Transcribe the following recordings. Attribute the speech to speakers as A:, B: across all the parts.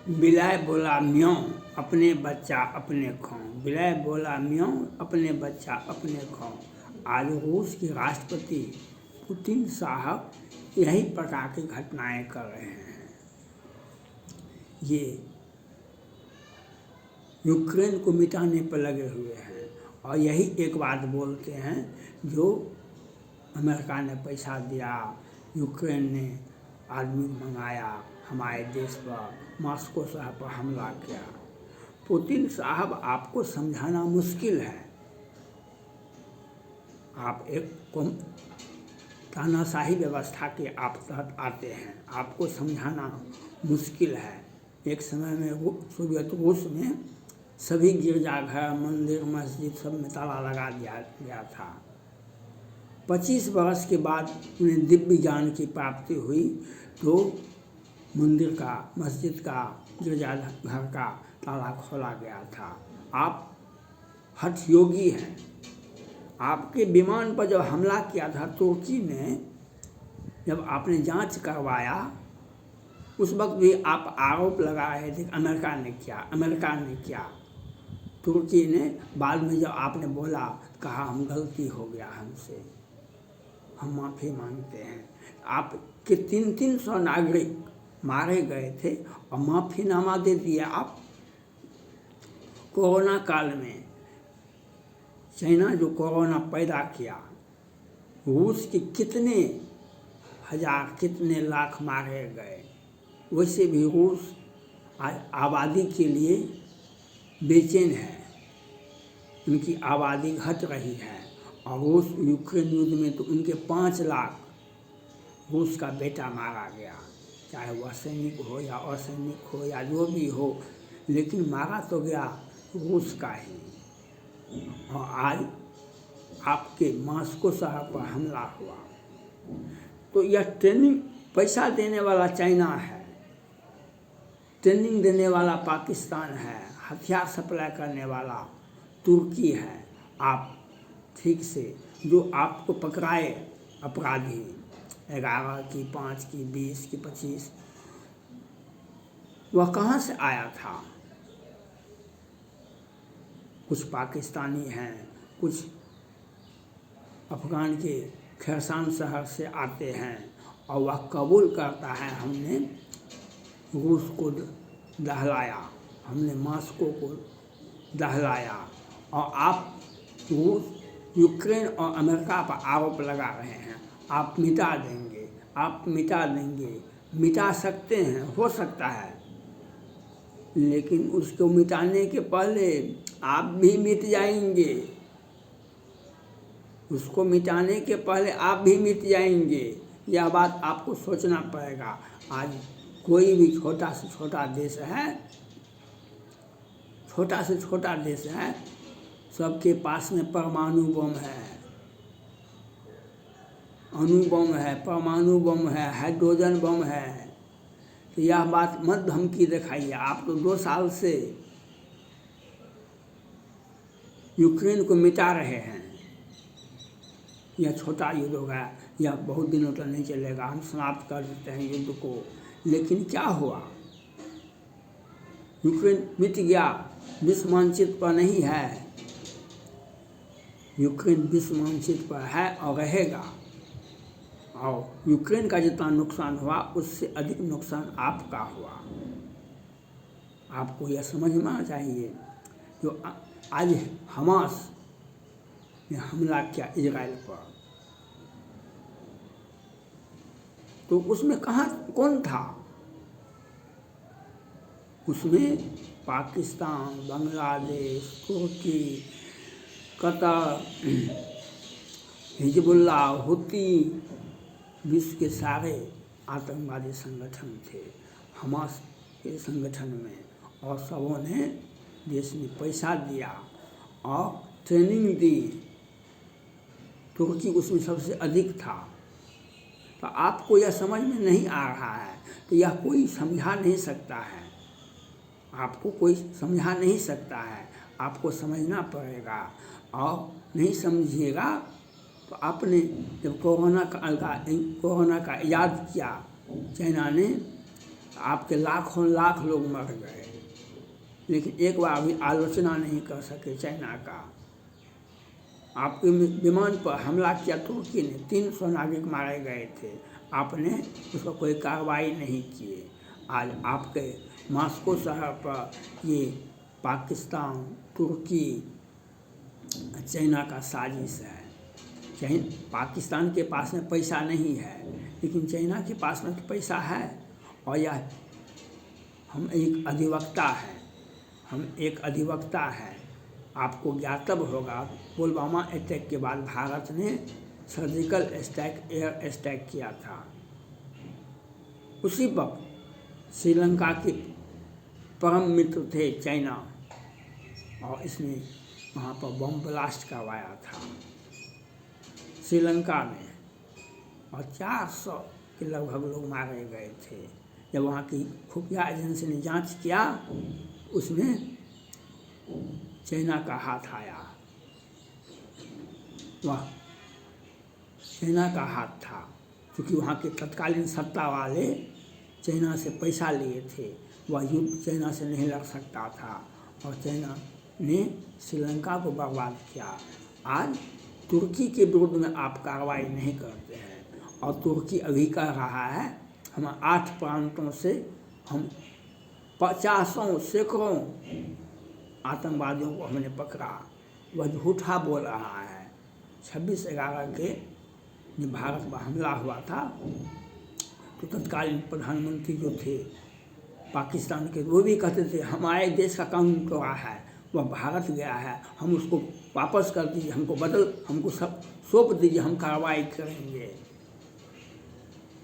A: बिलाय बोला म्याऊं अपने बच्चा अपने खाऊं। बिलाय बोला म्याऊं अपने बच्चा अपने खाऊं। आज रूस के राष्ट्रपति पुतिन साहब यही प्रकार की घटनाएं कर रहे हैं। ये यूक्रेन को मिटाने पर लगे हुए हैं और यही एक बात बोलते हैं जो अमेरिका ने पैसा दिया, यूक्रेन ने आदमी मंगाया, हमारे देश पर मॉस्को शहर पर हमला किया। पुतिन साहब आपको समझाना मुश्किल है। आप एक तानाशाही व्यवस्था के आप तहत आते हैं, आपको समझाना मुश्किल है। एक समय में सोवियत रूस में सभी गिरजाघर, मंदिर, मस्जिद सब में ताला लगा दिया गया था। 25 वर्ष के बाद उन्हें दिव्य ज्ञान की प्राप्ति हुई तो मंदिर का, मस्जिद का, गिरजाघर का ताला खोला गया था। आप हठयोगी हैं। आपके विमान पर जब हमला किया था तुर्की ने, जब आपने जांच करवाया उस वक्त भी आप आरोप लगा रहे थे अमेरिका ने किया। तुर्की ने बाद में जब आपने बोला, कहा हम गलती हो गया हमसे, हम माफ़ी मांगते हैं। आपके 300 नागरिक मारे गए थे और माफ़ीनामा दे दिया आप। कोरोना काल में चाइना जो कोरोना पैदा किया, रूस के कितने हजार, कितने लाख मारे गए, वैसे भी रूस आज आबादी के लिए बेचैन है। उनकी आबादी घट रही है और रूस यूक्रेन युद्ध में तो उनके 5 लाख रूस का बेटा मारा गया, चाहे वह सैनिक हो या असैनिक हो या जो भी हो, लेकिन मारा तो गया रूस का ही। और आज आपके मॉस्को शहर पर हमला हुआ तो यह ट्रेनिंग, पैसा देने वाला चाइना है, ट्रेनिंग देने वाला पाकिस्तान है, हथियार सप्लाई करने वाला तुर्की है। आप ठीक से जो आपको पकड़ाए अपराधी 11 की, 5 की, 20 की, 25, वह कहाँ से आया था? कुछ पाकिस्तानी हैं, कुछ अफगान के खैरसान शहर से आते हैं और वह कबूल करता है हमने रूस को दहलाया, हमने मॉस्को को दहलाया। और आप रूस, यूक्रेन और अमेरिका पर आरोप लगा रहे हैं आप मिटा देंगे, आप मिटा देंगे। मिटा सकते हैं, हो सकता है, लेकिन उसको मिटाने के पहले आप भी मिट जाएंगे। उसको मिटाने के पहले आप भी मिट जाएंगे। यह बात आपको सोचना पड़ेगा। आज कोई भी छोटा से छोटा देश है, छोटा से छोटा देश है, सबके पास में परमाणु बम है, अणु बम है, परमाणु बम है, हाइड्रोजन बम है। तो यह बात मत धमकी दिखाइए। आप तो 2 साल से यूक्रेन को मिटा रहे हैं। यह छोटा युद्ध होगा, यह बहुत दिनों तक नहीं चलेगा, हम समाप्त कर देते हैं युद्ध को। लेकिन क्या हुआ? यूक्रेन मिट गया, विश्व मानचित्र पर नहीं है। यूक्रेन विश्व मानचित्र पर है और रहेगा। और यूक्रेन का जितना नुकसान हुआ उससे अधिक नुकसान आपका हुआ। आपको यह समझना चाहिए। जो आज हमास ने हमला किया इजराइल पर, तो उसमें कौन था? उसमें पाकिस्तान, बांग्लादेश, तुर्की, कतर, हिजबुल्लाह, हुती, विश्व के सारे आतंकवादी संगठन थे हमास के संगठन में। और सबों ने, देश ने पैसा दिया और ट्रेनिंग दी। तुर्की उसमें सबसे अधिक था। तो आपको यह समझ में नहीं आ रहा है तो यह कोई समझा नहीं सकता है। आपको कोई समझा नहीं सकता है, आपको समझना पड़ेगा। और नहीं समझिएगा तो आपने जब कोरोना का इजाद किया चाइना ने, आपके लाखों लाख लोग मर गए, लेकिन एक बार भी आलोचना नहीं कर सके चाइना का। आपके विमान पर हमला किया तुर्की ने, 300 नागरिक मारे गए थे, आपने उस पर कोई कार्रवाई नहीं किए। आज आपके मॉस्को शहर पर ये पाकिस्तान, तुर्की, चाइना का साजिश है। पाकिस्तान के पास में पैसा नहीं है, लेकिन चाइना के पास में तो पैसा है। और यह हम एक अधिवक्ता हैं। आपको ज्ञातव्य होगा, पुलवामा अटैक के बाद भारत ने सर्जिकल स्ट्राइक, एयर स्ट्राइक किया था। उसी वक्त श्रीलंका के परम मित्र थे चाइना, और इसने वहाँ पर बम ब्लास्ट करवाया था श्रीलंका में, और 400 के लगभग लोग मारे गए थे। जब वहाँ की खुफिया एजेंसी ने जांच किया, उसमें चाइना का हाथ आया। वह चाइना का हाथ था, क्योंकि वहाँ के तत्कालीन सत्ता वाले चाइना से पैसा लिए थे। वह युद्ध चाइना से नहीं लड़ सकता था, और चाइना ने श्रीलंका को बर्बाद किया। आज तुर्की के विरुद्ध में आप कार्रवाई नहीं करते हैं, और तुर्की अभी कह रहा है हम 8 प्रांतों से हम 50 सैकड़ों आतंकवादियों को हमने पकड़ा। वह झूठा बोल रहा है। 26/11 के जब भारत पर हमला हुआ था, तो तत्कालीन प्रधानमंत्री जो थे पाकिस्तान के, वो भी कहते थे हमारे देश का कानून तोड़ा है, वह भारत गया है, हम उसको वापस कर दीजिए, हमको सब सौंप दीजिए, हम कार्रवाई करेंगे।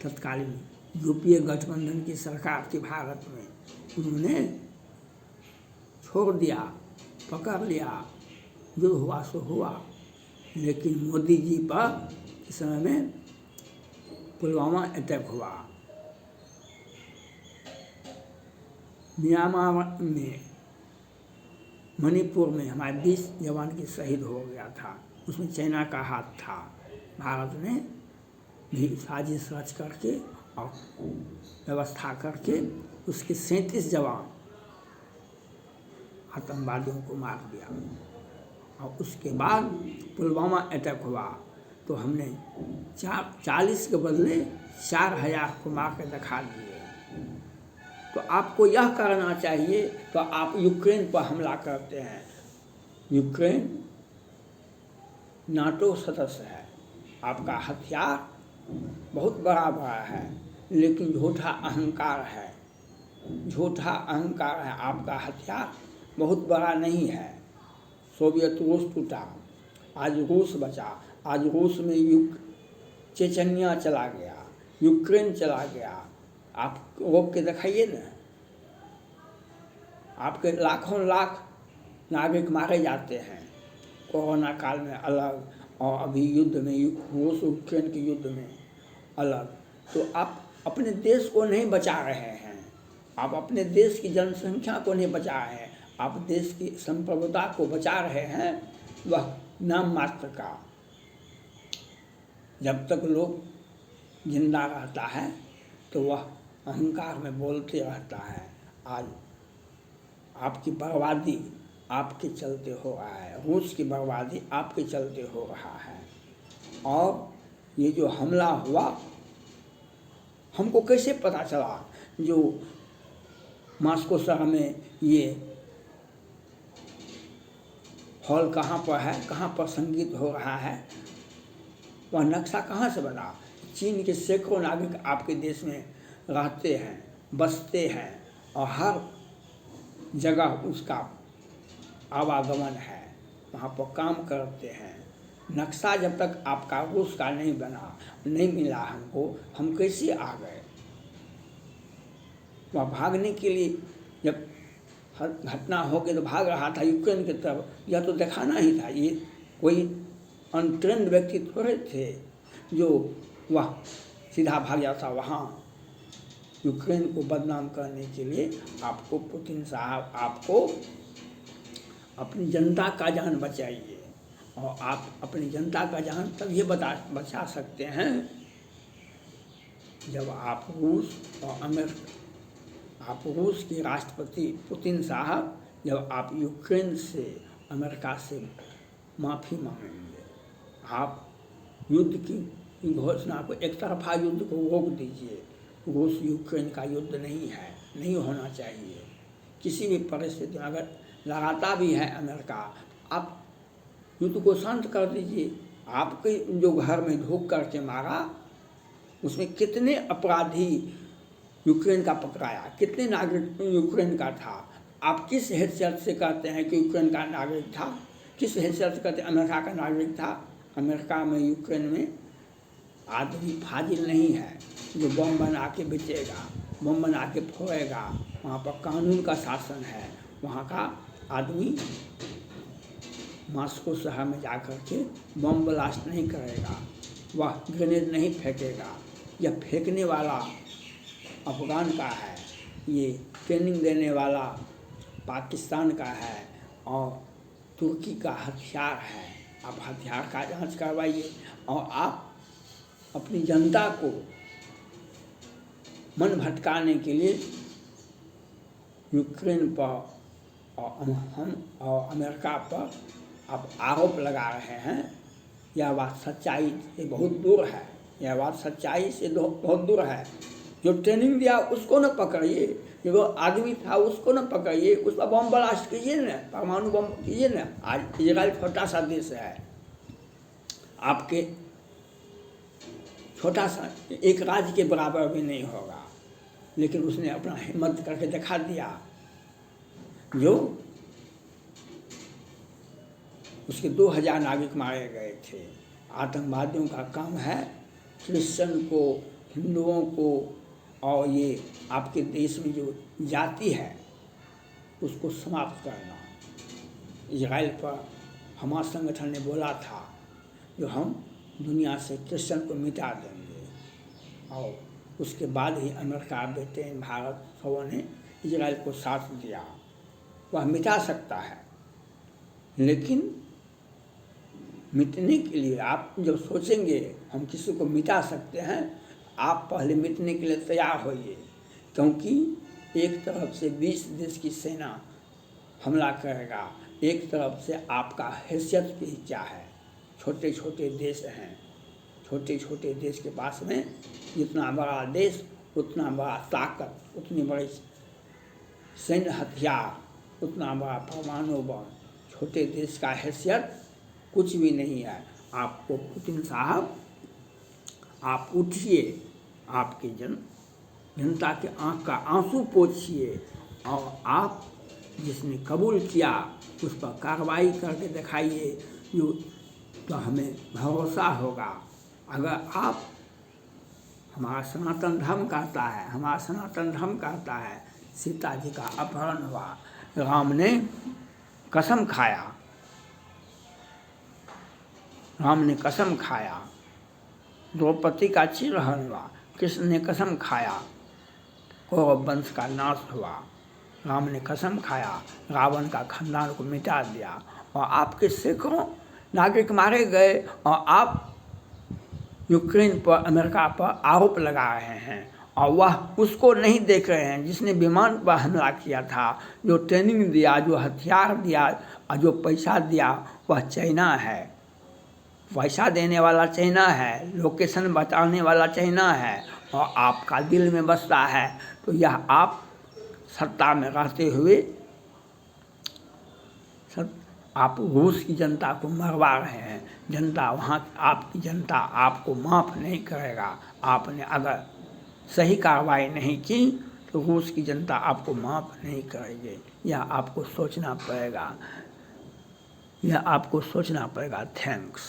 A: तत्कालीन यूपीए गठबंधन की सरकार थी भारत में, उन्होंने छोड़ दिया, पकड़ लिया, जो हुआ सो हुआ। लेकिन मोदी जी पर इस समय में पुलवामा अटैक हुआ, म्यांमार में, मणिपुर में हमारे 20 जवान की शहीद हो गया था, उसमें चाइना का हाथ था। भारत ने भी साजिश रच करके और व्यवस्था करके उसके 37 जवान आतंकवादियों को मार दिया। और उसके बाद पुलवामा अटैक हुआ, तो हमने 40 के बदले 4000 को मार के दिखा दिए। तो आपको यह करना चाहिए, तो आप यूक्रेन पर हमला करते हैं। यूक्रेन नाटो सदस्य है, आपका हथियार बहुत बड़ा बड़ा है, लेकिन झूठा अहंकार है, आपका हथियार बहुत बड़ा नहीं है। सोवियत रूस टूटा, आज रूस बचा, आज रूस में चेचनिया चला गया, यूक्रेन चला गया। आप रोक के दिखाइए ना, आपके लाखों लाख नागरिक मारे जाते हैं कोरोना काल में अलग, और अभी युद्ध में, रूस यूक्रेन के युद्ध में अलग। तो आप अपने देश को नहीं बचा रहे हैं, आप अपने देश की जनसंख्या को नहीं बचा रहे हैं, आप देश की संप्रभुता को बचा रहे हैं। वह नाम मात्र का, जब तक लोग जिंदा रहता है तो वह अहंकार में बोलते रहता है। आज आपकी बर्बादी आपके चलते हो रहा है, रूस की बर्बादी आपके चलते हो रहा है। और ये जो हमला हुआ, हमको कैसे पता चला? जो मॉस्को शहर में ये हॉल कहाँ पर है, कहाँ पर संगीत हो रहा है, वह नक्शा कहाँ से बना? चीन के सैकड़ों नागरिक आपके देश में रहते हैं, बसते हैं, और हर जगह उसका आवागमन है, वहाँ पर काम करते हैं। नक्शा जब तक आपका रूस का नहीं बना, नहीं मिला हमको, हम कैसे आ गए? वह भागने के लिए जब घटना हो गई तो भाग रहा था यूक्रेन की तरफ, यह तो दिखाना ही था। ये कोई अनट्रेंड व्यक्ति थोड़े थे जो वह सीधा भाग जाता वहाँ। यूक्रेन को बदनाम करने के लिए आपको, पुतिन साहब, आपको अपनी जनता का जान बचाइए, और आप अपनी जनता का जान तभी बचा सकते हैं जब आप रूस और आप रूस के राष्ट्रपति पुतिन साहब, जब आप यूक्रेन से, अमेरिका से माफ़ी मांगेंगे, आप युद्ध की घोषणा को, एक तरफा युद्ध को रोक दीजिए। रूस यूक्रेन का युद्ध नहीं है, नहीं होना चाहिए। किसी भी परिस्थिति में अगर लगाता भी है अमेरिका, आप युद्ध को शांत कर दीजिए। आपके जो घर में ढूक करके मारा, उसमें कितने अपराधी यूक्रेन का पकड़ाया, कितने नागरिक यूक्रेन का था। आप किस हैसियत से कहते हैं कि यूक्रेन का नागरिक था? किस हैसियत से कहते हैं अमेरिका का नागरिक था? अमेरिका में, यूक्रेन में आदमी फाजिल नहीं है जो बम बना के बेचेगा, बम बना के फोड़ेगा। वहाँ पर कानून का शासन है। वहाँ का आदमी मॉस्को शहर में जा कर के बम ब्लास्ट नहीं करेगा, वह ग्रेनेड नहीं फेंकेगा। यह फेंकने वाला अफगान का है, ये ट्रेनिंग देने वाला पाकिस्तान का है और तुर्की का हथियार है। आप हथियार का जांच करवाइए और आप अपनी जनता को मन भटकाने के लिए यूक्रेन पर और हम और अमेरिका पर आप आरोप लगा रहे हैं। यह बात सच्चाई से बहुत दूर है। यह बात सच्चाई से बहुत दूर है। जो ट्रेनिंग दिया उसको न पकड़िए, जो आदमी था उसको न पकड़िए, उस पर बम ब्लास्ट कीजिए न, परमाणु बम कीजिए न। आज इजराइल छोटा सा देश है, आपके छोटा सा एक राज्य के बराबर भी नहीं होगा, लेकिन उसने अपना हिम्मत करके दिखा दिया। जो उसके 2000 नागरिक मारे गए थे। आतंकवादियों का काम है क्रिश्चियन को, हिंदुओं को और ये आपके देश में जो जाति है उसको समाप्त करना। इजराइल पर हमास संगठन ने बोला था जो हम दुनिया से क्रिश्चियन को मिटा देंगे, और उसके बाद ही अमेरिका, ब्रिटेन, भारत सबों ने इजराइल को साथ दिया। वह मिटा सकता है, लेकिन मिटने के लिए आप जब सोचेंगे हम किसी को मिटा सकते हैं, आप पहले मिटने के लिए तैयार होइए। क्योंकि एक तरफ से 20 देश की सेना हमला करेगा, एक तरफ से आपका हैसियत भी क्या है। छोटे छोटे देश हैं, छोटे छोटे देश के पास में जितना बड़ा देश उतना बड़ा ताकत, उतनी बड़ी सैन्य हथियार, उतना बड़ा परमाणु बम। छोटे देश का हैसियत कुछ भी नहीं है। आपको पुतिन साहब, आप उठिए, आपके जनता के आँख का आंसू पोंछिए और आप जिसने कबूल किया उस पर कार्रवाई करके दिखाइए, जो तो हमें भरोसा होगा। अगर आप, हमारा सनातन धर्म कहता है, हमारा सनातन धर्म कहता है सीता जी का अपहरण हुआ, राम ने कसम खाया, राम ने कसम खाया, द्रौपदी का चिरहरण हुआ, कृष्ण ने कसम खाया, कौरव वंश का नाश हुआ, राम ने कसम खाया, रावण का खानदान को मिटा दिया, और आपके सैकड़ों नागरिक मारे गए, और आप यूक्रेन पर, अमेरिका पर आरोप लगा रहे हैं, और वह उसको नहीं देख रहे हैं जिसने विमान पर हमला किया था, जो ट्रेनिंग दिया, जो हथियार दिया और जो पैसा दिया, वह चाइना है। पैसा देने वाला चाइना है, लोकेशन बताने वाला चाइना है, और आपका दिल में बसता है। तो यह आप सत्ता में रहते हुए आप रूस की जनता को मरवा रहे हैं। जनता, वहाँ आपकी जनता आपको माफ़ नहीं करेगा। आपने अगर सही कार्रवाई नहीं की तो रूस की जनता आपको माफ़ नहीं करेगी। यह आपको सोचना पड़ेगा, यह आपको सोचना पड़ेगा। थैंक्स।